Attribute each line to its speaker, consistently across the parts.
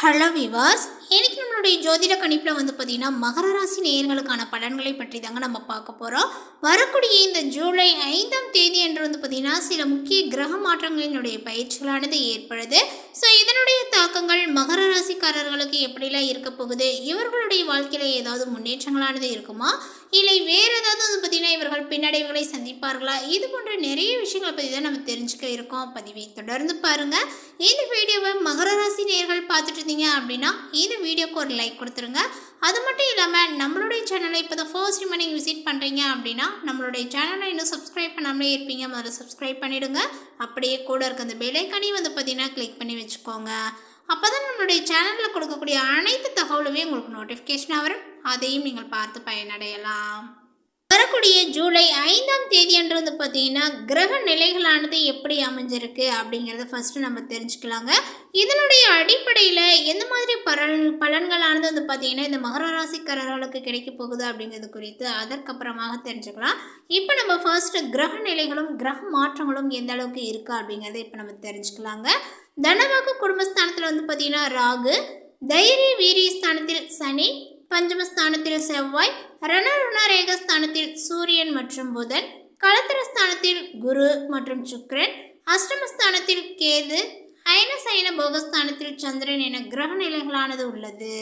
Speaker 1: Hello விவாஸ், இன்னைக்கு நம்மளுடைய ஜோதிட கணிப்பில் பார்த்தீங்கன்னா மகர ராசி நேயர்களுக்கான பலன்களை பற்றி தாங்க நம்ம பார்க்க போகிறோம். வரக்கூடிய இந்த ஜூலை 5ஆம் தேதி என்று பார்த்தீங்கன்னா சில முக்கிய கிரக மாற்றங்களினுடைய பயிற்சிகளானது ஏற்படுது. ஸோ இதனுடைய தாக்கங்கள் மகர ராசிக்காரர்களுக்கு எப்படிலாம் இருக்க போகுது, இவர்களுடைய வாழ்க்கையில் ஏதாவது முன்னேற்றங்களானது இருக்குமா, இல்லை வேறு ஏதாவது பார்த்தீங்கன்னா இவர்கள் பின்னடைவுகளை சந்திப்பார்களா, இது போன்ற நிறைய விஷயங்களை பற்றி தான் நம்ம தெரிஞ்சுக்க இருக்கோம். பதிவை தொடர்ந்து பாருங்கள். இந்த வீடியோவை மகர ராசி நேயர்கள் பார்த்துட்டு இருந்தீங்க அப்படின்னா இந்த வீடியோக்கு ஒரு லைக் கொடுத்துருங்க. அது மட்டும் இல்லாமல் நம்மளுடைய சேனலை இப்போ தான் ஃபர்ஸ்ட் டைம் நீங்கள் விசிட் பண்ணுறீங்க அப்படின்னா நம்மளுடைய சேனலை இன்னும் சப்ஸ்கிரைப் பண்ணாமலே இருப்பீங்க, முதல்ல சப்ஸ்கிரைப் பண்ணிவிடுங்க. அப்படியே கூட இருக்க அந்த பெல் ஐக்கானையும் பார்த்தீங்கன்னா கிளிக் பண்ணி வச்சுக்கோங்க. அப்போ தான் நம்மளுடைய சேனலில் கொடுக்கக்கூடிய அனைத்து தகவலுமே உங்களுக்கு நோட்டிஃபிகேஷனாக வரும், அதையும் நீங்கள் பார்த்து பயனடையலாம். வரக்கூடிய ஜூலை 5ஆம் தேதி என்று பார்த்தீங்கன்னா கிரக நிலைகளானது எப்படி அமைஞ்சிருக்கு அப்படிங்கிறத ஃபஸ்ட்டு நம்ம தெரிஞ்சுக்கலாங்க. இதனுடைய அடிப்படையில் எந்த மாதிரி பலன்களானது பார்த்தீங்கன்னா இந்த மகர ராசிக்காரர்களுக்கு கிடைக்க போகுது அப்படிங்கிறது குறித்து அதற்கப்புறமாக தெரிஞ்சுக்கலாம். இப்போ நம்ம ஃபர்ஸ்ட்டு கிரக நிலைகளும் கிரக மாற்றங்களும் எந்த அளவுக்கு இருக்குது அப்படிங்கிறத இப்போ நம்ம தெரிஞ்சுக்கலாங்க. தனவாக்கு குடும்பஸ்தானத்தில் பார்த்தீங்கன்னா ராகு, தைரிய வீரிய ஸ்தானத்தில் சனி, பஞ்சமஸ்தானத்தில் செவ்வாய், ரணருண ரேகஸ்தானத்தில் சூரியன் மற்றும் புதன், களத்திரஸ்தானத்தில் குரு மற்றும் சுக்கிரன், அஷ்டமஸ்தானத்தில் கேது, அயனசயன போகஸ்தானத்தில் சந்திரன் என கிரக நிலைகளானது உள்ளது.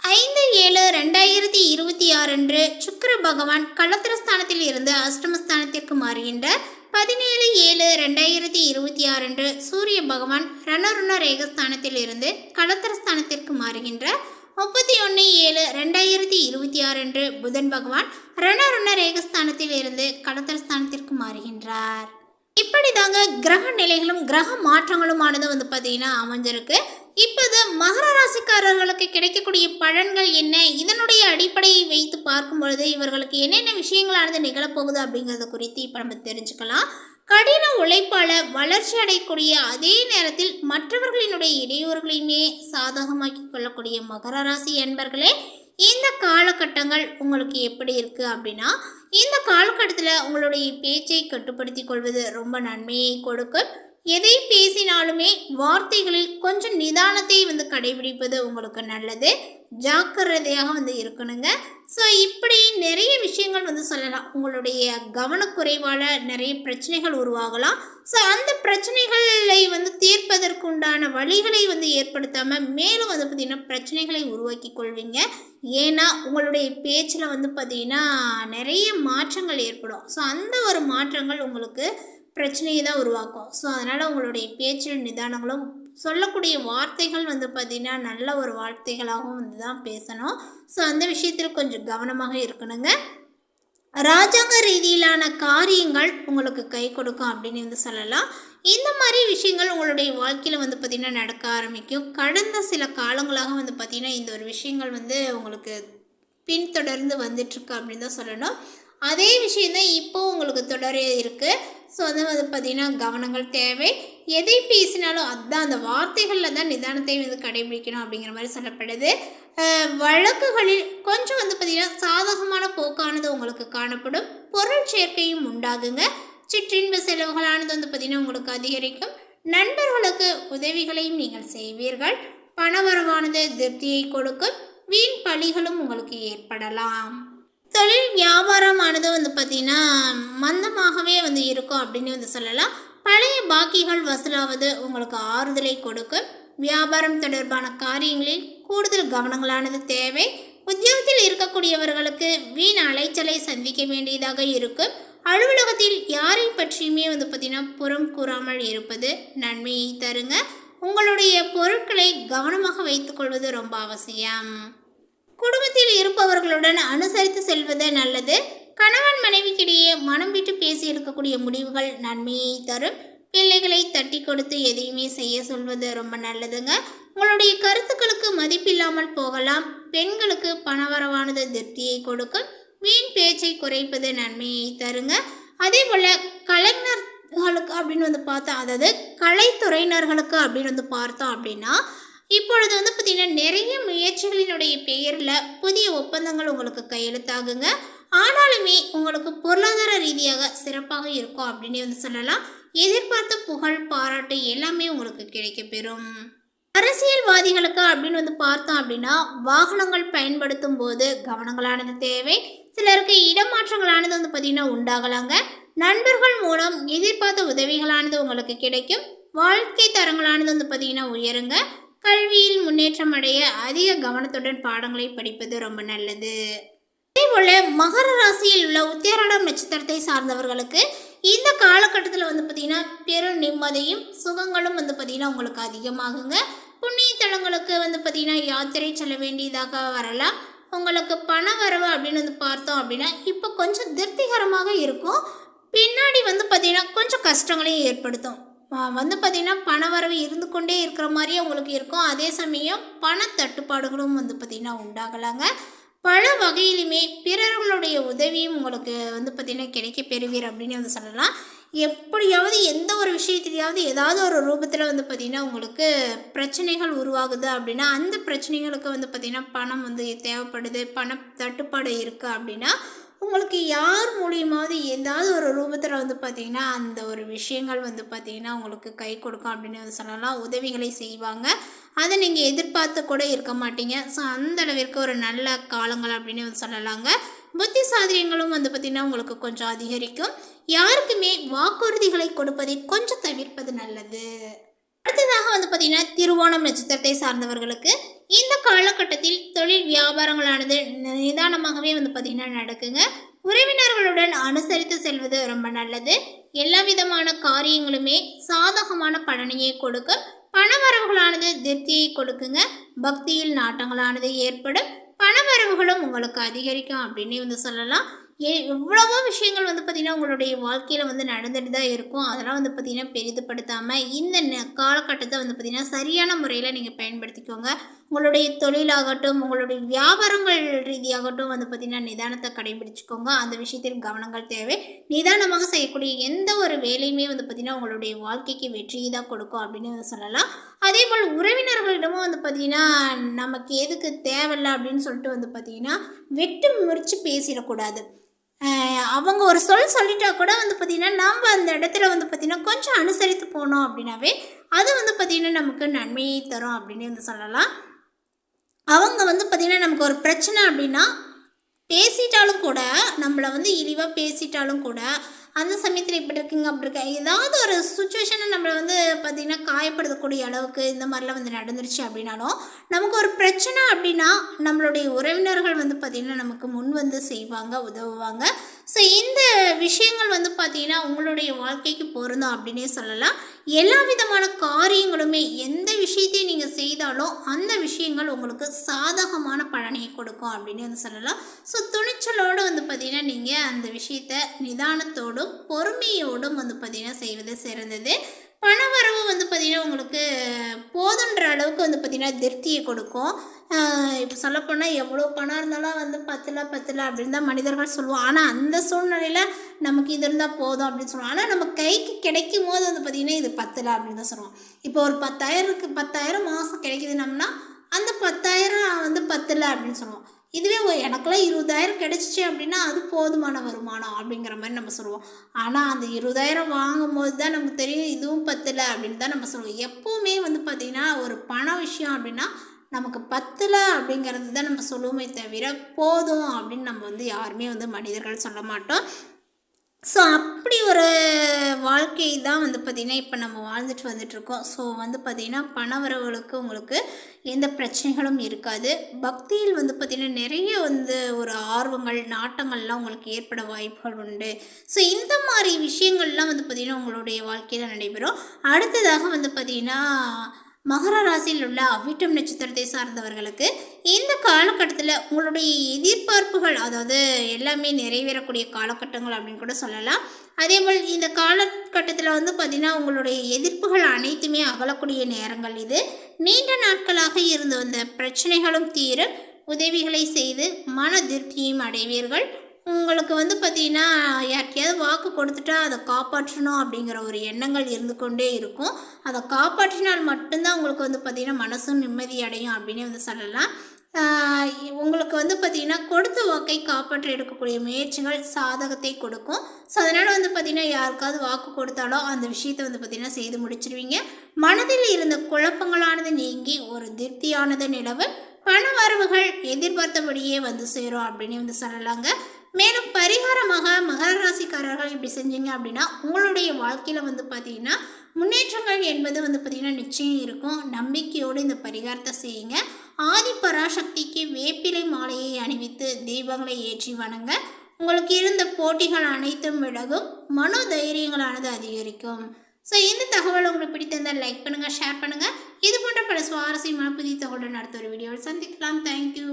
Speaker 1: 5/7/2026 அன்று சுக்கிர பகவான் களத்திரஸ்தானத்தில் இருந்து அஷ்டமஸ்தானத்திற்கு மாறுகின்றார். 17/7/2026 அன்று சூரிய பகவான் ரணருண ரேகஸ்தானத்தில் இருந்து களத்திரஸ்தானத்திற்கு மாறுகின்றார். 31/7/2026 அன்று புதன் பகவான் ரணருண ரேகஸ்தானத்தில் இருந்து களத்திரஸ்தானத்திற்கு மாறுகின்றார். இப்படி தாங்க கிரக நிலைகளும் கிரக மாற்றங்களுமானது பார்த்தீங்கன்னா அமைஞ்சிருக்கு. இப்போது மகர ராசிக்காரர்களுக்கு கிடைக்கக்கூடிய பலன்கள் என்ன, இதனுடைய அடிப்படையை வைத்து பார்க்கும் பொழுது இவர்களுக்கு என்னென்ன விஷயங்களானது நிகழப்போகுது அப்படிங்கிறத குறித்து இப்போ நம்ம தெரிஞ்சுக்கலாம். கடின உழைப்பால் வளர்ச்சி அடையக்கூடிய அதே நேரத்தில் மற்றவர்களினுடைய இடையூறுகளையுமே சாதகமாக்கி கொள்ளக்கூடிய மகர ராசி என்பர்களே, இந்த காலகட்டங்கள் உங்களுக்கு எப்படி இருக்குது அப்படின்னா, இந்த காலகட்டத்தில் உங்களுடைய பேச்சை கட்டுப்படுத்தி கொள்வது ரொம்ப நன்மையை கொடுக்கும். எதை பேசினாலுமே வார்த்தைகளில் கொஞ்சம் நிதானத்தை கடைபிடிப்பது உங்களுக்கு நல்லது. ஜாக்கிரதையாக இருக்கணுங்க. ஸோ இப்படி நிறைய விஷயங்கள் சொல்லலாம். உங்களுடைய கவனக்குறைவால் நிறைய பிரச்சனைகள் உருவாகலாம். ஸோ அந்த பிரச்சனைகளை தீர்ப்பதற்குண்டான வழிகளை ஏற்படுத்தாமல் மேலும் பார்த்திங்கன்னா பிரச்சனைகளை உருவாக்கி கொள்வீங்க. ஏன்னா உங்களுடைய பேச்சில் பார்த்திங்கன்னா நிறைய மாற்றங்கள் ஏற்படும். ஸோ அந்த ஒரு மாற்றங்கள் உங்களுக்கு பிரச்சனையை தான் உருவாக்கும். ஸோ அதனால் உங்களுடைய பேச்சில் நிதானங்களும் சொல்லக்கூடிய வார்த்தைகள் பார்த்திங்கன்னா நல்ல ஒரு வார்த்தைகளாகவும் தான் பேசணும். ஸோ அந்த விஷயத்தில் கொஞ்சம் கவனமாக இருக்கணுங்க. ராஜாங்க ரீதியிலான காரியங்கள் உங்களுக்கு கை கொடுக்கும் அப்படின்னு சொல்லலாம். இந்த மாதிரி விஷயங்கள் உங்களுடைய வாழ்க்கையில் பார்த்திங்கன்னா நடக்க ஆரம்பிக்கும். கடந்த சில காலங்களாக பார்த்திங்கன்னா இந்த ஒரு விஷயங்கள் உங்களுக்கு பின்தொடர்ந்து வந்துட்டுருக்கு அப்படின்னு தான் சொல்லணும். அதே விஷயந்தான் இப்போது உங்களுக்கு தொடர இருக்குது. ஸோ பார்த்திங்கன்னா கவனங்கள் தேவை. எதை பேசினாலும் அதுதான் அந்த வார்த்தைகளில் தான் நிதானத்தை கடைபிடிக்கணும் அப்படிங்கிற மாதிரி சொல்லப்படுது. வழக்குகளில் கொஞ்சம் பார்த்திங்கன்னா சாதகமான போக்கானது உங்களுக்கு காணப்படும். பொருள் சேர்க்கையும் உண்டாகுங்க. சிற்றின்ப செலவுகளானது பார்த்திங்கன்னா உங்களுக்கு அதிகரிக்கும். நண்பர்களுக்கு உதவிகளையும் நீங்கள் செய்வீர்கள். பணவரவானது திருப்தியை கொடுக்கும். வீண் பழிகளும் உங்களுக்கு ஏற்படலாம். தொழில் வியாபாரமானது பார்த்திங்கன்னா மந்தமாகவே இருக்கும் அப்படின்னு சொல்லலாம். பழைய பாக்கிகள் வசூலாவது உங்களுக்கு ஆறுதலை கொடுக்கும். வியாபாரம் தொடர்பான காரியங்களில் கூடுதல் கவனங்களானது தேவை. உத்தியோகத்தில் இருக்கக்கூடியவர்களுக்கு வீண் அலைச்சலை சந்திக்க வேண்டியதாக இருக்கும். அலுவலகத்தில் யாரை பற்றியுமே பார்த்திங்கன்னா புறம் கூறாமல் இருப்பது நன்மையை தருங்க. உங்களுடைய பொருட்களை கவனமாக வைத்துக்கொள்வது ரொம்ப அவசியம். குடும்பத்தில் இருப்பவர்களுடன் அனுசரித்து செல்வது நல்லது. கணவன் மனைவிக்கிடையே மனம் விட்டு பேசி இருக்கக்கூடிய முடிவுகள் நன்மையை தரும். பிள்ளைகளை தட்டி கொடுத்து எதையுமே செய்ய சொல்வது ரொம்ப நல்லதுங்க. உங்களுடைய கருத்துக்களுக்கு மதிப்பில்லாமல் போகலாம். பெண்களுக்கு பணவரவானது திருப்தியை கொடுக்கும். வீண் பேச்சை குறைப்பது நன்மையை தருங்க. அதே போல் கலைஞர்களுக்கு அப்படின்னு பார்த்தோம், அதாவது கலைத்துறையினர்களுக்கு அப்படின்னு பார்த்தோம் அப்படின்னா இப்பொழுது பார்த்திங்கன்னா நிறைய முயற்சிகளினுடைய பெயரில் புதிய ஒப்பந்தங்கள் உங்களுக்கு கையெழுத்தாகுங்க. ஆனாலுமே உங்களுக்கு பொருளாதார ரீதியாக சிறப்பாக இருக்கும் அப்படின்னு சொல்லலாம். எதிர்பார்த்த புகழ் பாராட்டு எல்லாமே உங்களுக்கு கிடைக்க பெறும். அரசியல்வாதிகளுக்கு அப்படின்னு வந்து பார்த்தோம் அப்படின்னா வாகனங்கள் பயன்படுத்தும் போது கவனங்களானது தேவை. சிலருக்கு இடமாற்றங்களானது வந்து பார்த்திங்கன்னா உண்டாகலாங்க. நண்பர்கள் மூலம் எதிர்பார்த்த உதவிகளானது உங்களுக்கு கிடைக்கும். வாழ்க்கை தரங்களானது வந்து பார்த்திங்கன்னா உயருங்க. கல்வியில் முன்னேற்றம் அடைய அதிக கவனத்துடன் பாடங்களை படிப்பது ரொம்ப நல்லது. அதேபோல் மகர ராசியில் உள்ள உத்திராடம் நட்சத்திரத்தை சார்ந்தவர்களுக்கு இந்த காலகட்டத்தில் வந்து பார்த்திங்கன்னா பெரும் நிம்மதியும் சுகங்களும் வந்து பார்த்திங்கன்னா உங்களுக்கு அதிகமாகுங்க. புண்ணிய தலங்களுக்கு வந்து பார்த்திங்கன்னா யாத்திரை செல்ல வேண்டியதாக வரலாம். உங்களுக்கு பண வரவு அப்படின்னு வந்து பார்த்தோம் அப்படின்னா இப்போ கொஞ்சம் திருப்திகரமாக இருக்கும். பின்னாடி வந்து பார்த்திங்கன்னா கொஞ்சம் கஷ்டங்களையும் ஏற்படுத்தும். வந்து பார்த்திங்கன்னா பண வரவு இருந்து கொண்டே இருக்கிற மாதிரியே உங்களுக்கு இருக்கும். அதே சமயம் பண தட்டுப்பாடுகளும் வந்து பார்த்திங்கன்னா உண்டாகலாங்க. பல வகையிலுமே பிறர்களுடைய உதவியும் உங்களுக்கு வந்து பார்த்திங்கன்னா கிடைக்க பெறுவீர் அப்படின்னு வந்து சொல்லலாம். எப்படியாவது எந்த ஒரு விஷயத்துலையாவது ஏதாவது ஒரு ரூபத்தில் வந்து பார்த்திங்கன்னா உங்களுக்கு பிரச்சனைகள் உருவாகுது அப்படின்னா அந்த பிரச்சனைகளுக்கு வந்து பார்த்திங்கன்னா பணம் வந்து தேவைப்படுது, பண தட்டுப்பாடு இருக்குது அப்படின்னா உங்களுக்கு யார் மூலியமாவது ஏதாவது ஒரு ரூபத்தில் வந்து பார்த்திங்கன்னா அந்த ஒரு விஷயங்கள் வந்து பார்த்திங்கன்னா உங்களுக்கு கை கொடுக்கும் அப்படின்னு வந்து சொல்லலாம். உதவிகளை செய்வாங்க. அதை நீங்கள் எதிர்பார்த்து கூட இருக்க மாட்டீங்க. ஸோ அந்த அளவிற்கு ஒரு நல்ல காலங்கள் அப்படின்னு வந்து சொல்லலாங்க. புத்தி சாதுரியங்களும் வந்து பார்த்திங்கன்னா உங்களுக்கு கொஞ்சம் அதிகரிக்கும். யாருக்குமே வாக்குறுதிகளை கொடுப்பதை கொஞ்சம் தவிர்ப்பது நல்லது. அடுத்ததாக வந்து பார்த்திங்கன்னா திருவோணம் நட்சத்திரத்தை சார்ந்தவர்களுக்கு இந்த காலகட்டத்தில் தொழில் வியாபாரங்களானது நிதானமாகவே வந்து பார்த்திங்கன்னா நடக்குங்க. உறவினர்களுடன் அனுசரித்து செல்வது ரொம்ப நல்லது. எல்லா விதமான காரியங்களுமே சாதகமான பலனையை கொடுக்கும். பணவரவுகளானது திருப்தியை கொடுக்குங்க. பக்தியில் நாட்டங்களானது ஏற்படும். பணவரவுகளும் உங்களுக்கு அதிகரிக்கும் அப்படின்னு வந்து சொல்லலாம். எவ்வளவோ விஷயங்கள் வந்து பார்த்திங்கன்னா உங்களுடைய வாழ்க்கையில் வந்து நடந்துட்டு தான் இருக்கும். அதெல்லாம் வந்து பார்த்திங்கன்னா பெரிதுபடுத்தாமல் இந்த காலகட்டத்தை வந்து பார்த்திங்கன்னா சரியான முறையில் நீங்கள் பயன்படுத்திக்கோங்க. உங்களுடைய தொழிலாகட்டும் உங்களுடைய வியாபாரங்கள் ரீதியாகட்டும் வந்து பார்த்திங்கன்னா நிதானத்தை கடைபிடிச்சிக்கோங்க. அந்த விஷயத்தில் கவனங்கள் தேவை. நிதானமாக செய்யக்கூடிய எந்த ஒரு வேலையுமே வந்து பார்த்திங்கன்னா உங்களுடைய வாழ்க்கைக்கு வெற்றியை தான் கொடுக்கும் அப்படின்னு சொல்லலாம். அதே போல் உறவினர்களிடமும் வந்து பார்த்திங்கன்னா நமக்கு எதுக்கு தேவையில்லை அப்படின்னு சொல்லிட்டு வந்து பார்த்திங்கன்னா வெட்டு முறித்து பேசிடக்கூடாது. அவங்க ஒரு சொல்லிட்டா கூட வந்து பார்த்திங்கன்னா நம்ம அந்த இடத்துல வந்து பார்த்திங்கன்னா கொஞ்சம் அனுசரித்து போனோம் அப்படின்னாவே அது வந்து பார்த்திங்கன்னா நமக்கு நன்மையை தரும் அப்படின்னு வந்து சொல்லலாம். அவங்க வந்து பார்த்திங்கன்னா நமக்கு ஒரு பிரச்சனை அப்படின்னா பேசிட்டாலும் கூட நம்மளை வந்து இழிவாக பேசிட்டாலும் கூட அந்த சமயத்தில் இப்படி இருக்குங்க அப்படி இருக்க ஏதாவது ஒரு சுச்சுவேஷனை நம்மளை வந்து பார்த்திங்கன்னா காயப்படுத்தக்கூடிய அளவுக்கு இந்த மாதிரிலாம் வந்து நடந்துருச்சு அப்படின்னாலும் நமக்கு ஒரு பிரச்சனை அப்படின்னா நம்மளுடைய உறவினர்கள் வந்து பார்த்திங்கன்னா நமக்கு முன் வந்து செய்வாங்க, உதவுவாங்க. ஸோ இந்த விஷயங்கள் வந்து பார்த்திங்கன்னா உங்களுடைய வாழ்க்கைக்கு பொருந்தும் அப்படின்னே சொல்லலாம். எல்லா விதமான காரியங்களுமே எந்த விஷயத்தையும் நீங்கள் செய்தாலும் அந்த விஷயங்கள் உங்களுக்கு சாதகமான பலனையை கொடுக்கும் அப்படின்னு வந்து சொல்லலாம். ஸோ துணிச்சலோடு வந்து பார்த்திங்கன்னா நீங்கள் அந்த விஷயத்தை நிதானத்தோடும் பொறுமையோடும் வந்து பார்த்திங்கன்னா செய்வது சிறந்தது. பணவரவு வந்து பார்த்திங்கன்னா உங்களுக்கு போதுன்ற அளவுக்கு வந்து பார்த்திங்கன்னா திருப்தியை கொடுக்கும். இப்போ சொல்லப்போனால் எவ்வளோ பணம் இருந்தாலும் வந்து பத்தல அப்படின்னு தான் மனிதர்கள் சொல்லுவோம். ஆனால் அந்த சூழ்நிலையில் நமக்கு இது இருந்தால் போதும் அப்படின்னு சொல்லுவோம். ஆனால் நம்ம கைக்கு கிடைக்கும் போது வந்து பார்த்திங்கன்னா இது பத்தலை அப்படின்னு தான் சொல்லுவோம். இப்போ ஒரு 10,000 மாதம் கிடைக்குதுனோம்னா அந்த 10,000 வந்து பத்தலை அப்படின்னு சொல்லுவோம். இதுவே எனக்குலாம் 20,000 கிடச்சிச்சு அப்படின்னா அது போதுமான வருமானம் அப்படிங்கிற மாதிரி நம்ம சொல்லுவோம். ஆனால் அந்த 20,000 வாங்கும்போது தான் நமக்கு தெரியும் இதுவும் பத்தலை அப்படின்னு தான் நம்ம சொல்லுவோம். எப்போவுமே வந்து பார்த்திங்கன்னா ஒரு பண விஷயம் அப்படின்னா நமக்கு பத்தலை அப்படிங்கிறது தான் நம்ம சொல்லுவோமே தவிர போதும் அப்படின்னு நம்ம வந்து யாருமே வந்து மனிதர்கள் சொல்ல மாட்டோம். ஸோ அப்படி ஒரு வாழ்க்கை தான் வந்து பார்த்திங்கன்னா இப்போ நம்ம வாழ்ந்துட்டு வந்துட்ருக்கோம். ஸோ வந்து பார்த்திங்கன்னா பணவரவுகளுக்கு உங்களுக்கு எந்த பிரச்சனைகளும் இருக்காது. பக்தியில் வந்து பார்த்திங்கன்னா நிறைய வந்து ஒரு ஆர்வங்கள் நாட்டங்கள்லாம் உங்களுக்கு ஏற்பட வாய்ப்புகள் உண்டு. ஸோ இந்த மாதிரி விஷயங்கள்லாம் வந்து பார்த்திங்கன்னா உங்களுடைய வாழ்க்கையில் நடைபெறும். அடுத்ததாக வந்து பார்த்திங்கன்னா மகர ராசியில் உள்ள அவிட்டம் நட்சத்திரத்தை சார்ந்தவர்களுக்கு இந்த காலகட்டத்தில் உங்களுடைய எதிர்பார்ப்புகள் அதாவது எல்லாமே நிறைவேறக்கூடிய காலகட்டங்கள் அப்படின்னு கூட சொல்லலாம். அதேபோல் இந்த காலகட்டத்தில் வந்து பார்த்திங்கன்னா உங்களுடைய எதிர்ப்புகள் அனைத்துமே அகலக்கூடிய நேரங்கள் இது. நீண்ட நாட்களாக இருந்து வந்த பிரச்சனைகளும் தீரும். உதவிகளை செய்து மன திருப்தியும் அடைவீர்கள். உங்களுக்கு வந்து பார்த்திங்கன்னா யார்கிட்டையாவது வாக்கு கொடுத்துட்டா அதை காப்பாற்றணும் அப்படிங்கிற ஒரு எண்ணங்கள் இருந்து கொண்டே இருக்கும். அதை காப்பாற்றினால் மட்டும்தான் உங்களுக்கு வந்து பார்த்திங்கன்னா மனசும் நிம்மதி அடையும் அப்படின்னு வந்து சொல்லலாம். உங்களுக்கு வந்து பார்த்திங்கன்னா கொடுத்த வாக்கை காப்பாற்றி எடுக்கக்கூடிய முயற்சிகள் சாதகத்தை கொடுக்கும். ஸோ அதனால் வந்து பார்த்திங்கன்னா யாருக்காவது வாக்கு கொடுத்தாலோ அந்த விஷயத்தை வந்து பார்த்திங்கன்னா செய்து முடிச்சிருவீங்க. மனதில் இருந்த குழப்பங்களானது நீங்கி ஒரு திருப்தியானது நிலவு. பண வரவுகள் எதிர்பார்த்தபடியே வந்து சேரும் அப்படின்னு வந்து சொல்லலாங்க. மேலும் பரிகாரமாக மகர ராசிக்காரர்கள் இப்படி செஞ்சீங்க அப்படின்னா உங்களுடைய வாழ்க்கையில் வந்து பார்த்திங்கன்னா முன்னேற்றங்கள் என்பது வந்து பார்த்திங்கன்னா நிச்சயம் இருக்கும். நம்பிக்கையோடு இந்த பரிகாரத்தை செய்யுங்க. ஆதி பராசக்திக்கு வேப்பிலை மாலையை அணிவித்து தீபங்களை ஏற்றி வணங்க. உங்களுக்கு இருந்த போட்டிகள் அனைத்தும் விலகும். மனோ தைரியங்களானது அதிகரிக்கும். ஸோ இந்த தகவல் உங்களுக்கு பிடித்திருந்தால் லைக் பண்ணுங்கள், ஷேர் பண்ணுங்கள். இது போன்ற பல சுவாரஸ்யமான புதிய தகவலுடன் அடுத்த ஒரு வீடியோவில் சந்திக்கலாம். தேங்க்யூ.